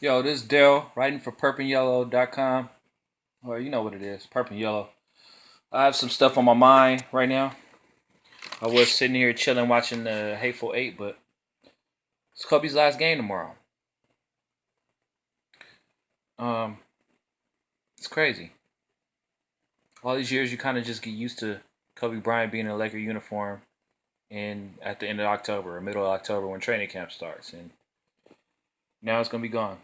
Yo, this is Dale writing for purpandyellow.com. Well, you know what it is, Purple Yellow. I have some stuff on my mind right now. I was sitting here chilling watching the Hateful Eight, but it's Kobe's last game tomorrow. Um, it's crazy. All these years, you kind of just get used to Kobe Bryant being in a Laker uniform, and at the end of October or middle of October when training camp starts, and now it's gonna be gone.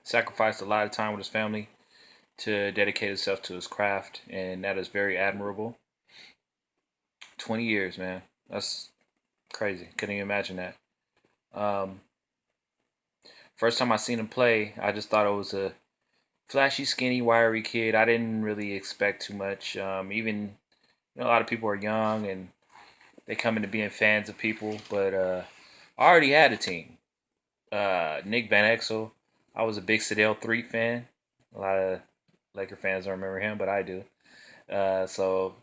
Sacrificed a lot of time with his family to dedicate himself to his craft, and that is very admirable. 20 years, man. That's crazy. Couldn't even imagine that. Um, First time I seen him play, I just thought it was a flashy, skinny, wiry kid. I didn't really expect too much. Even a lot of people are young and they come into being fans of people, but I already had a team. Nick Van Exel. I was a big Sedale Threet fan. A lot of Laker fans don't remember him, but I do. So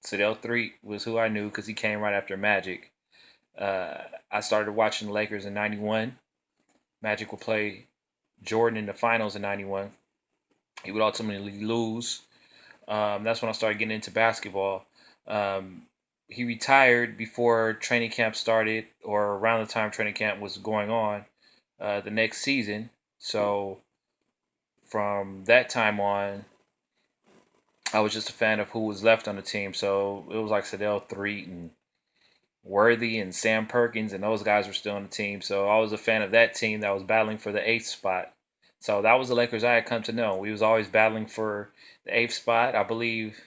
Sedale Threet was who I knew because he came right after Magic. I started watching the Lakers in '91. Magic would play Jordan in the finals in '91. He would ultimately lose. That's when I started getting into basketball. Um, he retired before training camp started, or around the time training camp was going on the next season. So from that time on, I was just a fan of who was left on the team. So it was like Sedale Threet and Worthy and Sam Perkins, and those guys were still on the team. So I was a fan of that team that was battling for the eighth spot. So that was the Lakers I had come to know. We was always battling for the eighth spot. I believe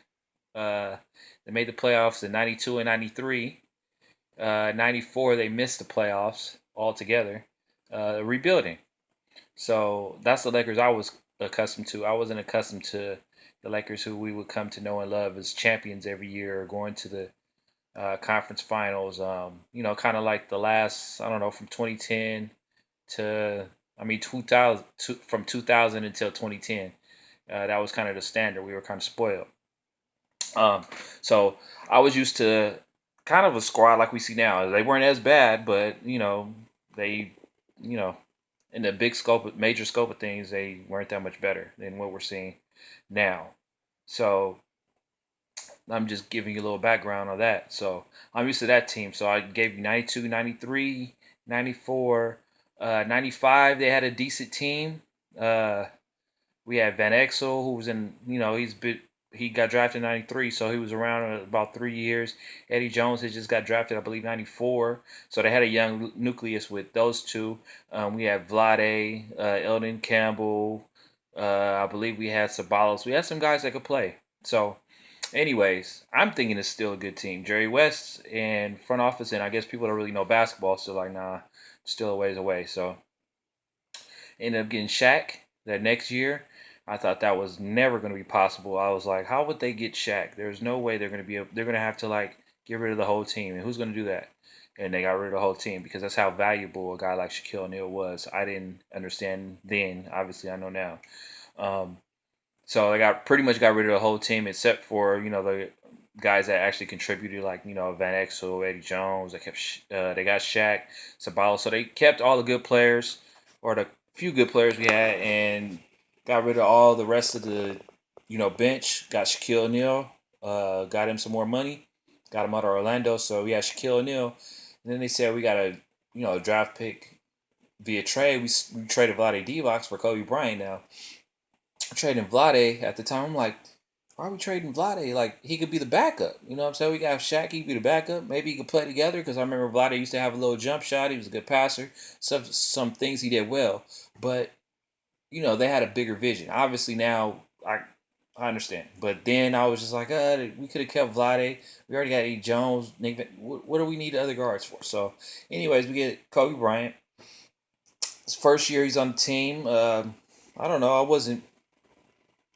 uh, they made the playoffs in '92 and '93. '94 they missed the playoffs altogether, rebuilding. So that's the Lakers I was accustomed to. I wasn't accustomed to the Lakers who we would come to know and love as champions every year, or going to the conference finals. Kind of like the last, I don't know, from 2010 to, I mean, 2000 from 2000 until 2010. That was kind of the standard. We were kind of spoiled. So I was used to kind of a squad like we see now. They weren't as bad, but they, you know, in the major scope of things, they weren't that much better than what we're seeing now. So I'm just giving you a little background on that. So I'm used to that team. So I gave you 92, 93, 94, 95. They had a decent team. We had Van Exel, who was in, he got drafted in 93, so he was around about 3 years. Eddie Jones had just got drafted, I believe, 94. So they had a young nucleus with those two. We had Vlade, Eldon Campbell. I believe we had Sabalos. We had some guys that could play. So anyways, I'm thinking it's still a good team. Jerry West and front office, and I guess people don't really know basketball, so like, nah, still a ways away. So ended up getting Shaq that next year. I thought that was never going to be possible. I was like, how would they get Shaq? There's no way they're going to be. They're going to have to like get rid of the whole team, and who's going to do that? And they got rid of the whole team because that's how valuable a guy like Shaquille O'Neal was. I didn't understand then. Obviously, I know now. Um, so they got pretty much got rid of the whole team except for the guys that actually contributed, like Van Exel, Eddie Jones. They got Shaq, Sabalos. So they kept all the good players, or the few good players we had, and got rid of all the rest of the bench. Got Shaquille O'Neal. Got him some more money. Got him out of Orlando. So we had Shaquille O'Neal, and then they said we got a draft pick via trade. We traded Vlade Divac for Kobe Bryant now. Trading Vlade at the time. I'm like, why are we trading Vlade? Like, he could be the backup. You know what I'm saying? We got Shaq, he could be the backup. Maybe he could play together because I remember Vlade used to have a little jump shot. He was a good passer. Some things he did well. But, they had a bigger vision. Obviously, now I understand. But then I was just like, we could have kept Vlade. We already got Eddie Jones. Nick, what do we need the other guards for? So, anyways, we get Kobe Bryant. His first year he's on the team. I don't know. I wasn't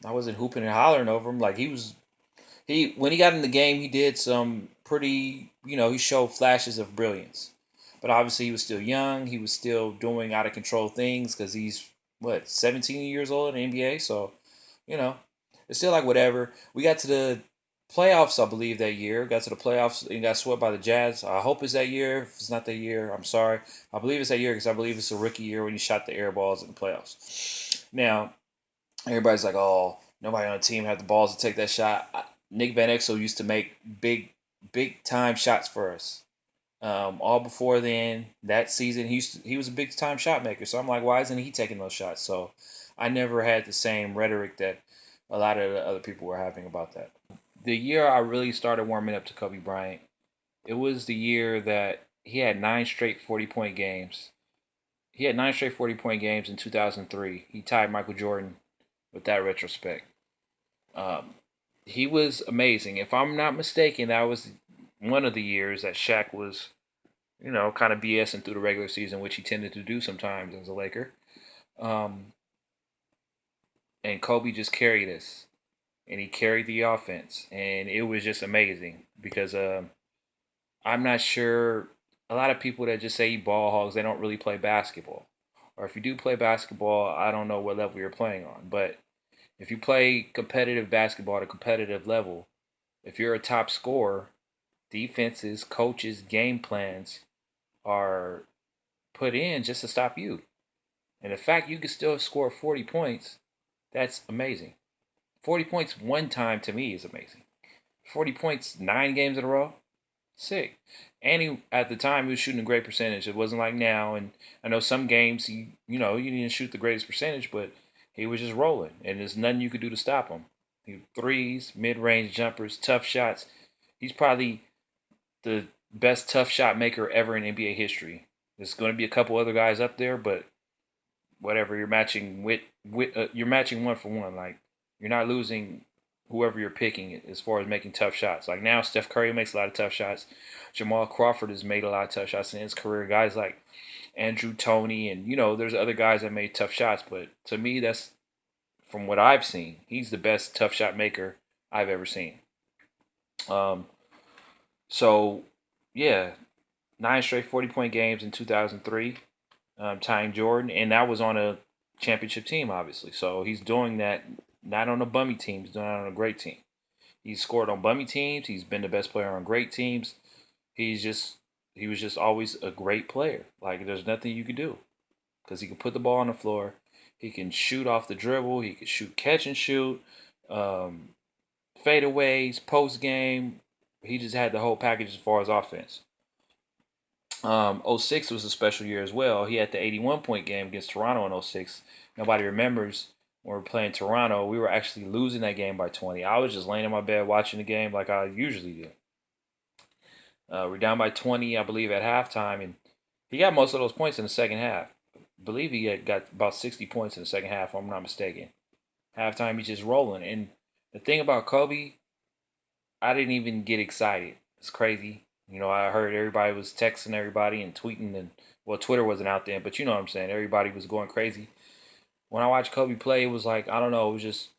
hooping and hollering over him. Like he when he got in the game, he did some pretty. He showed flashes of brilliance, but obviously he was still young. He was still doing out of control things because he's 17 years old in the NBA. So, you know, it's still like whatever. We got to the Playoffs, I believe that year. Got to the playoffs and got swept by the Jazz. I hope it's that year. If it's not that year, I'm sorry. I believe it's that year because I believe it's a rookie year when he shot the air balls in the playoffs. Now, everybody's like, oh, nobody on the team had the balls to take that shot. Nick Van Exel used to make big time shots for us. All before then, that season, he was a big time shot maker. So I'm like, why isn't he taking those shots? So I never had the same rhetoric that a lot of the other people were having about that. The year I really started warming up to Kobe Bryant, it was the year that he had 9 straight 40-point games. He had 9 straight 40-point games in 2003. He tied Michael Jordan with that retrospect. Um, he was amazing. If I'm not mistaken, that was one of the years that Shaq was, kind of BSing through the regular season, which he tended to do sometimes as a Laker. Um, and Kobe just carried us, and he carried the offense, and it was just amazing because I'm not sure. A lot of people that just say he ball hogs, they don't really play basketball. Or if you do play basketball, I don't know what level you're playing on. But if you play competitive basketball at a competitive level, if you're a top scorer, defenses, coaches, game plans are put in just to stop you. And the fact you can still score 40 points, that's amazing. 40 points one time to me is amazing. 40 points 9 games in a row, sick. And he, at the time, he was shooting a great percentage. It wasn't like now. And I know some games you didn't shoot the greatest percentage, but he was just rolling, and there's nothing you could do to stop him. Threes, mid-range jumpers, tough shots. He's probably the best tough shot maker ever in NBA history. There's going to be a couple other guys up there, but whatever, you're matching you're matching one for one. Like, you're not losing whoever you're picking as far as making tough shots. Like, now Steph Curry makes a lot of tough shots. Jamal Crawford has made a lot of tough shots in his career. Guys like Andrew Toney, and there's other guys that made tough shots, but to me, that's from what I've seen, he's the best tough shot maker I've ever seen. Um, so yeah, 9 straight 40-point games in 2003, tying Jordan, and that was on a championship team, obviously. So he's doing that not on a bummy team; he's doing it on a great team. He's scored on bummy teams. He's been the best player on great teams. He's just he was just always a great player. Like, there's nothing you could do because he can put the ball on the floor. He can shoot off the dribble. He can shoot, catch and shoot, um, fadeaways, post game. He just had the whole package as far as offense. '06 was a special year as well. He had the 81-point game against Toronto in '06. Nobody remembers when we were playing Toronto. We were actually losing that game by 20. I was just laying in my bed watching the game like I usually do. We're down by 20, I believe, at halftime, and he got most of those points in the second half. I believe he had got about 60 points in the second half, if I'm not mistaken. Halftime, he's just rolling. And the thing about Kobe, I didn't even get excited. It's crazy. I heard everybody was texting everybody and tweeting, and well, Twitter wasn't out there, but you know what I'm saying. Everybody was going crazy. When I watched Kobe play, it was like, I don't know, it was just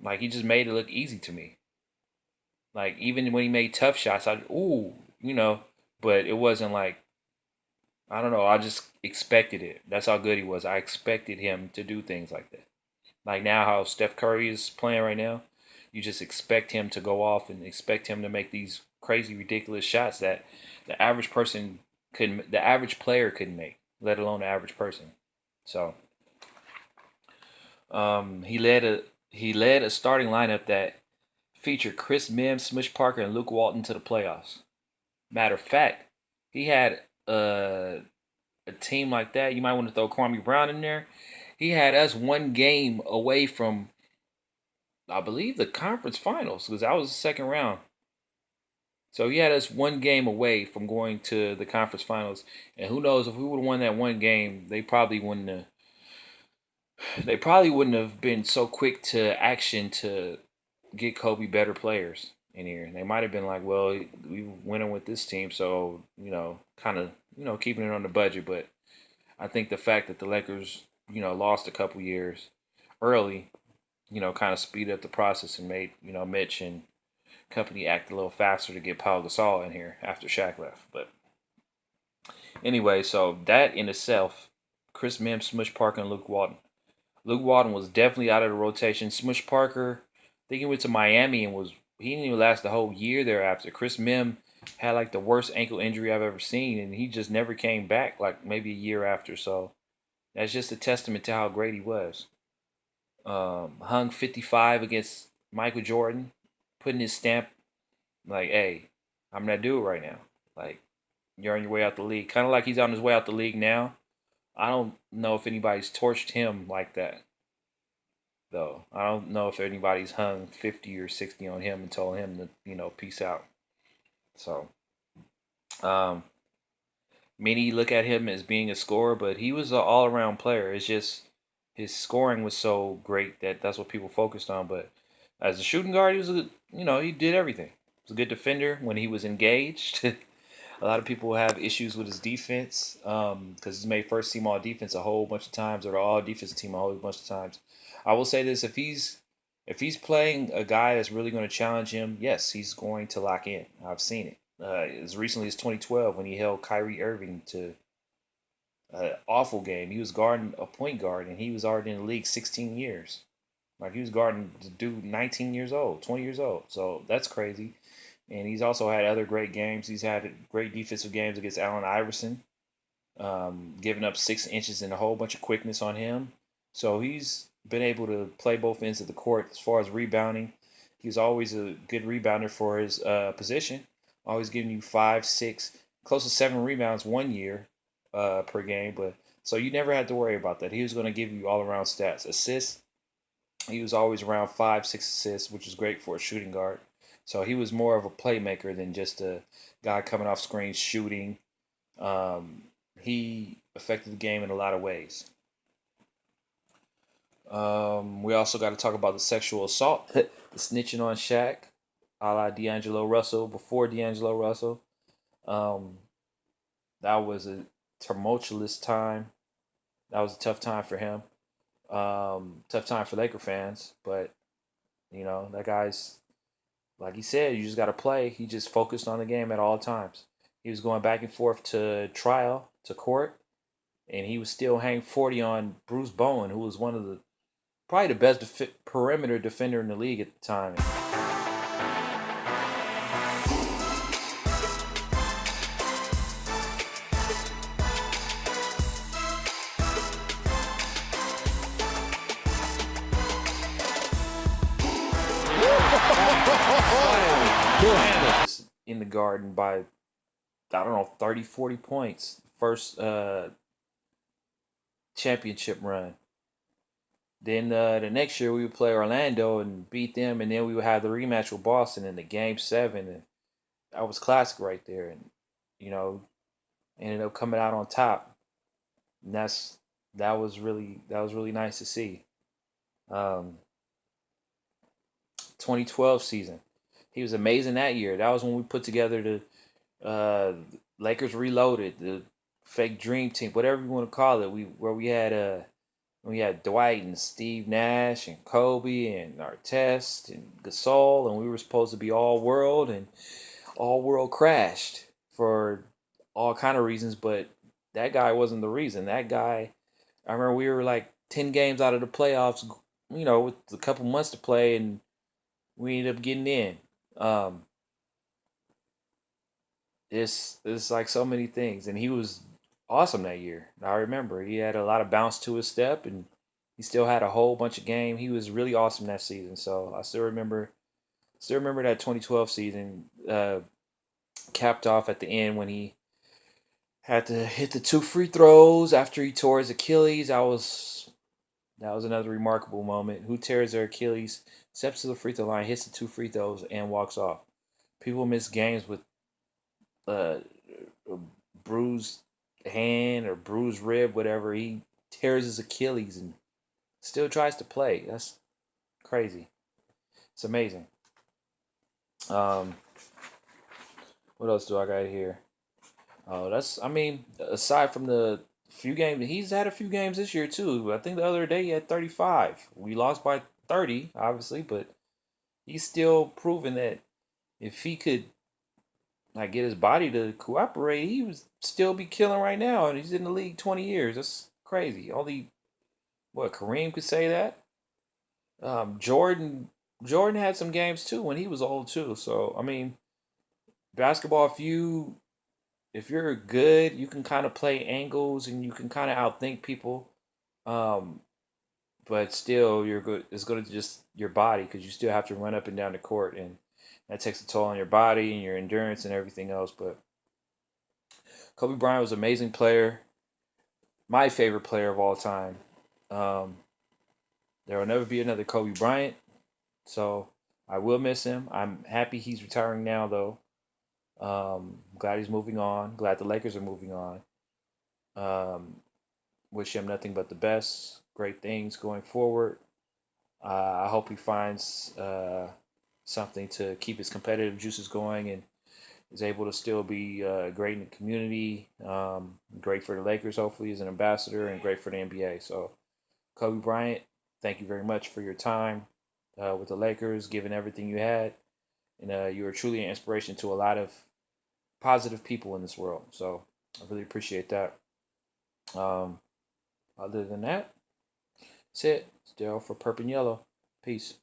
like he just made it look easy to me. Like, even when he made tough shots, but it wasn't like, I don't know. I just expected it. That's how good he was. I expected him to do things like that. Like now, how Steph Curry is playing right now, you just expect him to go off and expect him to make these crazy, ridiculous shots that the average player couldn't make, let alone the average person. So, he led a starting lineup that featured Chris Mims, Smush Parker, and Luke Walton to the playoffs. Matter of fact, he had a team like that. You might want to throw Kwame Brown in there. He had us one game away from, I believe, the conference finals because that was the second round. So he had us one game away from going to the conference finals. And who knows, if we would have won that one game, they probably wouldn't have. They probably wouldn't have been so quick to action to get Kobe better players in here. They might have been like, well, we winning with this team, so kind of keeping it on the budget. But I think the fact that the Lakers lost a couple years early, kind of speed up the process and made Mitch and company act a little faster to get Paul Gasol in here after Shaq left. But anyway, so that in itself, Chris Mims, Smush Parker, and Luke Walton. Luke Walton was definitely out of the rotation. Smush Parker, I think he went to Miami and was he didn't even last the whole year thereafter. Chris Mim had like the worst ankle injury I've ever seen, and he just never came back. Like maybe a year after. So that's just a testament to how great he was. Hung 55 against Michael Jordan, putting his stamp like, hey, I'm that dude right now. Like, you're on your way out the league. Kind of like he's on his way out the league now. I don't know if anybody's torched him like that, though. I don't know if anybody's hung 50 or 60 on him and told him to, peace out. So, um, many look at him as being a scorer, but he was an all around player. It's just his scoring was so great that that's what people focused on. But as a shooting guard, he was he did everything. He was a good defender when he was engaged. A lot of people have issues with his defense because he's made first team all defense a whole bunch of times or the all defensive team a whole bunch of times. I will say this: if he's playing a guy that's really going to challenge him, yes, he's going to lock in. I've seen it as recently as 2012 when he held Kyrie Irving to an awful game. He was guarding a point guard and he was already in the league 16 years. Like he was guarding the dude 19 years old, 20 years old. So that's crazy. And he's also had other great games. He's had great defensive games against Allen Iverson, giving up 6 inches and a whole bunch of quickness on him. So he's been able to play both ends of the court as far as rebounding. He's always a good rebounder for his position, always giving you 5, 6, close to 7 rebounds 1 year per game. But so you never had to worry about that. He was going to give you all around stats. Assists, he was always around 5, 6 assists, which is great for a shooting guard. So he was more of a playmaker than just a guy coming off screens shooting. He affected the game in a lot of ways. We also got to talk about the sexual assault, the snitching on Shaq, a la D'Angelo Russell, before D'Angelo Russell. Um, that was a tumultuous time. That was a tough time for him. Tough time for Laker fans, but that guy's like he said, you just got to play. He just focused on the game at all times. He was going back and forth to trial, to court, and he was still hanging 40 on Bruce Bowen, who was one of the probably the best perimeter defender in the league at the time. In the Garden by, I don't know, 30, 40 points. First championship run. Then the next year we would play Orlando and beat them, and then we would have the rematch with Boston in the Game 7, and that was classic right there. And you know, ended up coming out on top. And that was really nice to see. Um, 2012 season, he was amazing that year. That was when we put together the Lakers Reloaded, the fake dream team, whatever you want to call it. We had Dwight and Steve Nash and Kobe and Artest and Gasol, and we were supposed to be all world, and all world crashed for all kind of reasons. But that guy wasn't the reason. That guy, I remember we were like 10 games out of the playoffs, with a couple months to play, and we ended up getting in. Um, it's like so many things, and he was awesome that year. I remember he had a lot of bounce to his step, and he still had a whole bunch of game. He was really awesome that season. So I still remember that 2012 season, capped off at the end when he had to hit the 2 free throws after he tore his Achilles. That was another remarkable moment. Who tears their Achilles, steps to the free throw line, hits the 2 free throws, and walks off? People miss games with uh, a bruised hand or bruised rib, whatever. He tears his Achilles and still tries to play. That's crazy. It's amazing. Um, what else do I got here? Oh, I mean, aside from the few games, he's had a few games this year too. I think the other day he had 35. We lost by 30, obviously, but he's still proven that if he could like get his body to cooperate, he would still be killing right now. And he's in the league 20 years. That's crazy. Only what Kareem could say that. Jordan. Jordan had some games too when he was old too. So I mean, basketball. If you're good, you can kind of play angles and you can kind of outthink people. Um, but still, you're good. It's going to just your body because you still have to run up and down the court, and that takes a toll on your body and your endurance and everything else. But Kobe Bryant was an amazing player, my favorite player of all time. Um, there will never be another Kobe Bryant, so I will miss him. I'm happy he's retiring now, though. Glad he's moving on. Glad the Lakers are moving on. Um, wish him nothing but the best. Great things going forward. I hope he finds something to keep his competitive juices going and is able to still be great in the community. Great for the Lakers, hopefully, as an ambassador, and great for the NBA. So, Kobe Bryant, thank you very much for your time with the Lakers, giving everything you had. And you were truly an inspiration to a lot of positive people in this world. So, I really appreciate that. Um, other than that, that's it. Still for Purp and Yellow. Peace.